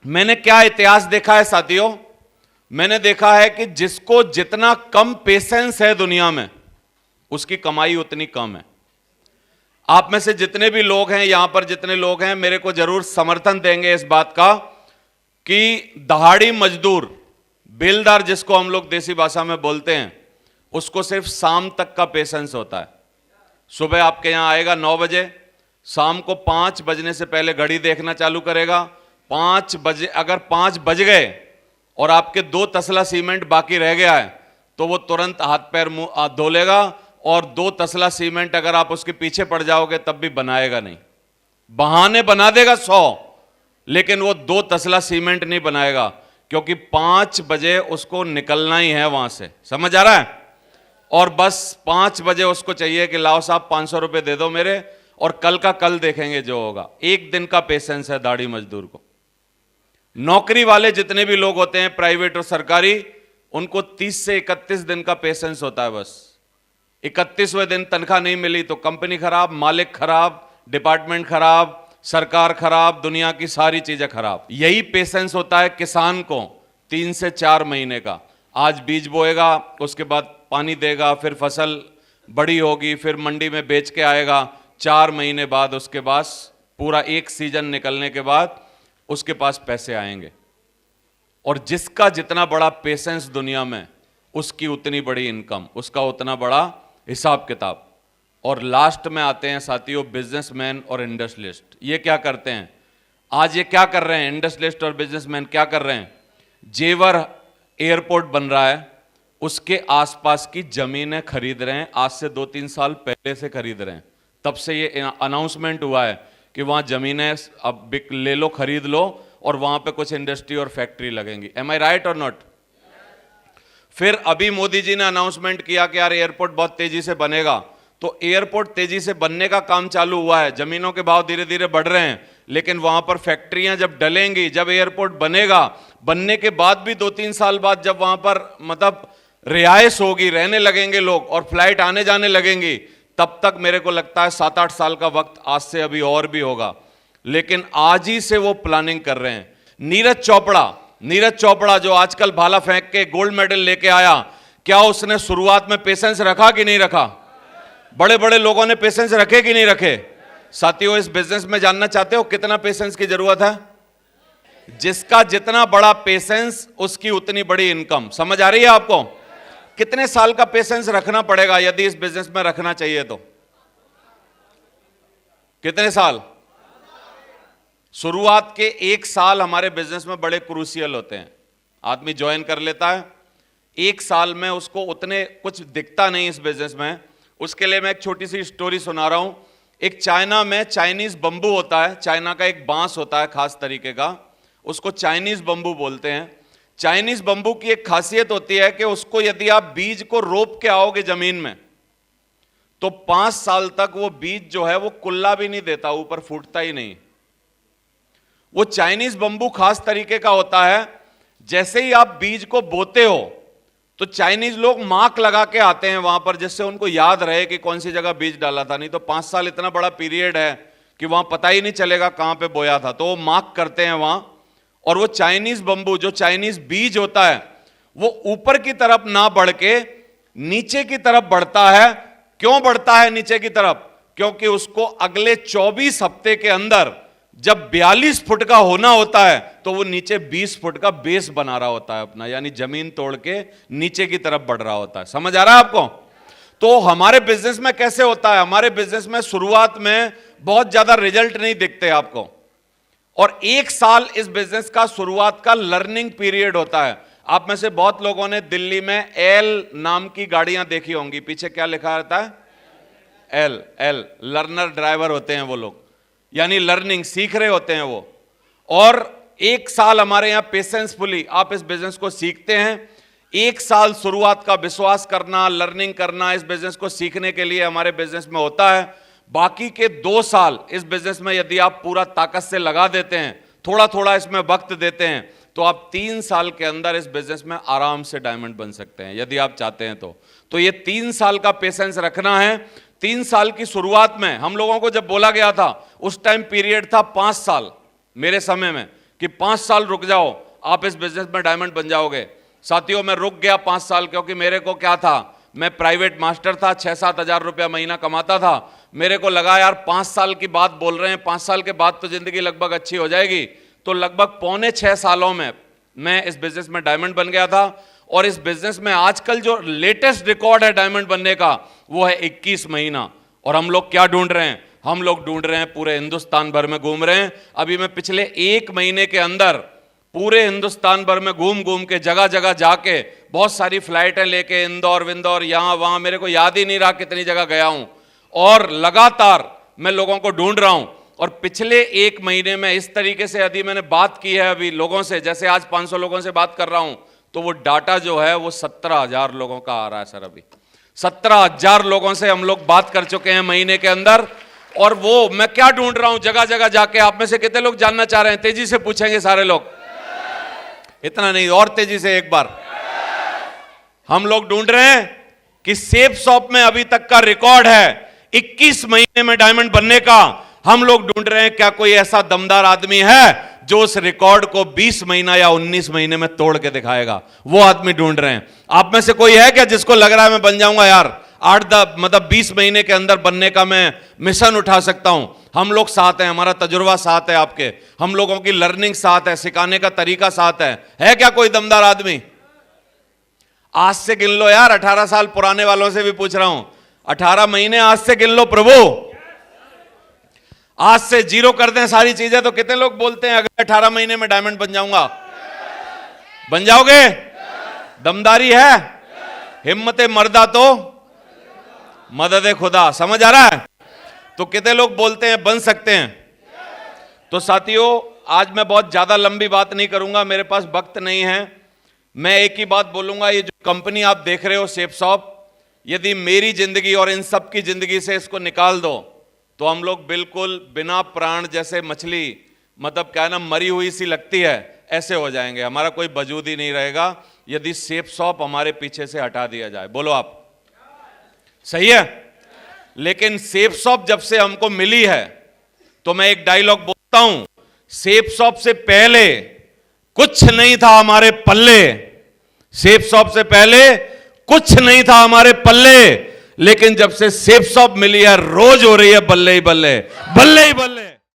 मैंने क्या इतिहास देखा है साथियों, मैंने देखा है कि जिसको जितना कम पेशेंस है दुनिया में, उसकी कमाई उतनी कम है। आप में से जितने भी लोग हैं यहां पर, जितने लोग हैं, मेरे को जरूर समर्थन देंगे इस बात का कि दहाड़ी मजदूर, बेलदार जिसको हम लोग देसी भाषा में बोलते हैं, उसको सिर्फ शाम तक का पेशेंस होता है। सुबह आपके यहां आएगा 9 बजे, शाम को 5 बजने से पहले घड़ी देखना चालू करेगा। 5 बजे, अगर 5 बज गए और आपके 2 तसला सीमेंट बाकी रह गया है तो वो तुरंत हाथ पैर मुंह धो लेगा, और 2 तसला सीमेंट अगर आप उसके पीछे पड़ जाओगे तब भी बनाएगा नहीं। बहाने बना देगा 100, लेकिन वो 2 तसला सीमेंट नहीं बनाएगा, क्योंकि 5 बजे उसको निकलना ही है वहां से। समझ आ रहा है? और बस 5 बजे उसको चाहिए कि लाओ साहब 500 रुपए दे दो मेरे, और कल का कल देखेंगे जो होगा। एक दिन का पेशेंस है दाढ़ी मजदूर को। नौकरी वाले जितने भी लोग होते हैं, प्राइवेट और सरकारी, उनको 30 से 31 दिन का पेशेंस होता है बस। 31वें दिन तनख्वाह नहीं मिली तो कंपनी खराब, मालिक खराब, डिपार्टमेंट खराब, सरकार खराब, दुनिया की सारी चीजें खराब। यही पेशेंस होता है किसान को 3 से 4 महीने का। आज बीज बोएगा, उसके बाद पानी देगा, फिर फसल बड़ी होगी, फिर मंडी में बेच के आएगा। 4 महीने बाद उसके पास, पूरा एक सीजन निकलने के बाद उसके पास पैसे आएंगे। और जिसका जितना बड़ा पेशेंस दुनिया में, उसकी उतनी बड़ी इनकम, उसका उतना बड़ा हिसाब किताब। और लास्ट में आते हैं साथियों बिजनेसमैन और इंडस्ट्रियलिस्ट। ये क्या करते हैं? आज ये क्या कर रहे हैं इंडस्ट्रियलिस्ट और बिजनेसमैन? क्या कर रहे हैं? जेवर एयरपोर्ट बन रहा है, उसके आसपास की जमीनें खरीद रहे हैं। आज से 2-3 साल पहले से खरीद रहे हैं। तब से ये अनाउंसमेंट हुआ है कि वहां जमीनें अब ले लो, खरीद लो, और वहां पे कुछ इंडस्ट्री और फैक्ट्री लगेंगी। एम आई राइट और नॉट? फिर अभी मोदी जी ने अनाउंसमेंट किया कि यार एयरपोर्ट बहुत तेजी से बनेगा, तो एयरपोर्ट तेजी से बनने का काम चालू हुआ है, जमीनों के भाव धीरे धीरे बढ़ रहे हैं, लेकिन वहां पर फैक्ट्रियां जब डलेंगी, जब एयरपोर्ट बनेगा, बनने के बाद भी 2-3 साल बाद जब वहां पर मतलब रिहाइश होगी, रहने लगेंगे लोग और फ्लाइट आने जाने लगेंगी, तब तक मेरे को लगता है 7-8 साल का वक्त आज से अभी और भी होगा। लेकिन आज ही से वो प्लानिंग कर रहे हैं। नीरज चोपड़ा जो आजकल भाला फेंक के गोल्ड मेडल लेके आया, क्या उसने शुरुआत में पेशेंस रखा कि नहीं रखा? बड़े बड़े लोगों ने पेशेंस रखे कि नहीं रखे? साथियों, इस बिजनेस में जानना चाहते हो कितना पेशेंस की जरूरत है? जिसका जितना बड़ा पेशेंस, उसकी उतनी बड़ी इनकम। समझ आ रही है आपको? कितने साल का पेशेंस रखना पड़ेगा यदि इस बिजनेस में रखना चाहिए तो? कितने साल? शुरुआत के 1 साल हमारे बिजनेस में बड़े क्रूशियल होते हैं। आदमी ज्वाइन कर लेता है, 1 साल में उसको उतने कुछ दिखता नहीं इस बिजनेस में। उसके लिए मैं एक छोटी सी स्टोरी सुना रहा हूं। एक चाइना में चाइनीज बंबू होता है, चाइना का एक बांस होता है खास तरीके का, उसको चाइनीज बंबू बोलते हैं। चाइनीज बंबू की एक खासियत होती है कि उसको यदि आप बीज को रोप के आओगे जमीन में, तो 5 साल तक वो बीज जो है वो कुल्ला भी नहीं देता, ऊपर फूटता ही नहीं। वो चाइनीज बंबू खास तरीके का होता है। जैसे ही आप बीज को बोते हो तो चाइनीज लोग मार्क लगा के आते हैं वहां पर, जिससे उनको याद रहे कि कौन सी जगह बीज डाला था। नहीं तो 5 साल इतना बड़ा पीरियड है कि वहां पता ही नहीं चलेगा कहां पे बोया था, तो वो मार्क करते हैं वहां। और वो चाइनीज बंबू, जो चाइनीज बीज होता है, वो ऊपर की तरफ ना बढ़ के नीचे की तरफ बढ़ता है। क्यों बढ़ता है नीचे की तरफ? क्योंकि उसको अगले 24 हफ्ते के अंदर जब 42 फुट का होना होता है, तो वो नीचे 20 फुट का बेस बना रहा होता है अपना, यानी जमीन तोड़ के नीचे की तरफ बढ़ रहा होता है। समझ आ रहा है आपको? तो हमारे बिजनेस में कैसे होता है? हमारे बिजनेस में शुरुआत में बहुत ज्यादा रिजल्ट नहीं दिखते आपको, और 1 साल इस बिजनेस का शुरुआत का लर्निंग पीरियड होता है। आप में से बहुत लोगों ने दिल्ली में एल नाम की गाड़ियां देखी होंगी। पीछे क्या लिखा रहता है? एल लर्नर ड्राइवर होते हैं वो लोग, यानी लर्निंग, सीख रहे होते हैं वो। और 1 साल हमारे यहां पेशेंसफुली आप इस बिजनेस को सीखते हैं। 1 साल शुरुआत का विश्वास करना, लर्निंग करना, इस बिजनेस को सीखने के लिए हमारे बिजनेस में होता है। बाकी के 2 साल इस बिजनेस में यदि आप पूरा ताकत से लगा देते हैं, थोड़ा थोड़ा इसमें वक्त देते हैं, तो आप 3 साल के अंदर इस बिजनेस में आराम से डायमंड बन सकते हैं, यदि आप चाहते हैं तो ये 3 साल का पेशेंस रखना है। 3 साल की शुरुआत में हम लोगों को जब बोला गया था, उस टाइम पीरियड था 5 साल मेरे समय में, कि 5 साल रुक जाओ, आप इस बिजनेस में डायमंड बन जाओगे। साथियों, मैं रुक गया 5 साल, क्योंकि मेरे को क्या था, मैं प्राइवेट मास्टर था, 6-7 हजार रुपया महीना कमाता था। मेरे को लगा यार 5 साल की बात बोल रहे हैं, 5 साल के बाद तो जिंदगी लगभग अच्छी हो जाएगी। तो लगभग 5.25 सालों में मैं इस बिजनेस में डायमंड बन गया था। और इस बिजनेस में आजकल जो लेटेस्ट रिकॉर्ड है डायमंड बनने का, वो है 21 महीना। और हम लोग क्या ढूंढ रहे हैं, हम लोग ढूंढ रहे हैं, पूरे हिंदुस्तान भर में घूम रहे हैं। अभी मैं पिछले 1 महीने के अंदर पूरे हिंदुस्तान भर में घूम घूम के, जगह जगह जाके, बहुत सारी फ्लाइटें लेके, इंदौर विंदौर, यहां वहां, मेरे को याद ही नहीं रहा कितनी जगह गया हूं। और लगातार मैं लोगों को ढूंढ रहा हूं। और पिछले 1 महीने में इस तरीके से यदि मैंने बात की है अभी लोगों से, जैसे आज 500 लोगों से बात कर रहा हूं, तो वो डाटा जो है वो 17,000 लोगों का आ रहा है सर। अभी 17,000 लोगों से हम लोग बात कर चुके हैं महीने के अंदर। और वो मैं क्या ढूंढ रहा हूं जगह जगह जाके, आप में से कितने लोग जानना चाह रहे हैं? तेजी से पूछेंगे सारे लोग, इतना नहीं, और तेजी से एक बार। हम लोग ढूंढ रहे हैं कि सेफ शॉप में अभी तक का रिकॉर्ड है 21 महीने में डायमंड बनने का। हम लोग ढूंढ रहे हैं क्या कोई ऐसा दमदार आदमी है जो उस रिकॉर्ड को 20 महीना या 19 महीने में तोड़ के दिखाएगा। वो आदमी ढूंढ रहे हैं। आप में से कोई है क्या जिसको लग रहा है मैं बन जाऊंगा यार, 20 महीने के अंदर बनने का मैं मिशन उठा सकता हूं? हम लोग साथ हैं, हमारा तजुर्बा साथ है आपके, हम लोगों की लर्निंग साथ है, सिखाने का तरीका साथ है क्या कोई दमदार आदमी? आज से गिन लो यार, 18 साल पुराने वालों से भी पूछ रहा हूं, 18 महीने आज से गिन लो प्रभु। आज से जीरो कर दें सारी चीजें तो कितने लोग बोलते हैं अगर 18 महीने में डायमंड बन जाऊंगा? बन जाओगे? दमदारी है, हिम्मत मर्दा तो मदद खुदा। समझ आ रहा है? तो कितने लोग बोलते हैं बन सकते हैं? तो साथियों, आज मैं बहुत ज्यादा लंबी बात नहीं करूंगा, मेरे पास वक्त नहीं है। मैं एक ही बात बोलूंगा, ये जो कंपनी आप देख रहे हो सेफ शॉप, यदि मेरी जिंदगी और इन सब की जिंदगी से इसको निकाल दो तो हम लोग बिल्कुल बिना प्राण, जैसे मछली, मतलब क्या है ना, मरी हुई सी लगती है, ऐसे हो जाएंगे। हमारा कोई वजूद ही नहीं रहेगा यदि सेफ शॉप हमारे पीछे से हटा दिया जाए। बोलो आप, सही है? लेकिन सेफ शॉप जब से हमको मिली है तो मैं एक डायलॉग बोलता हूं, सेफ शॉप से पहले कुछ नहीं था हमारे पल्ले, सेफ शॉप से पहले कुछ नहीं था हमारे पल्ले, लेकिन जब से सेफ शॉप मिली है रोज हो रही है बल्ले ही बल्ले, बल्ले ही बल्ले।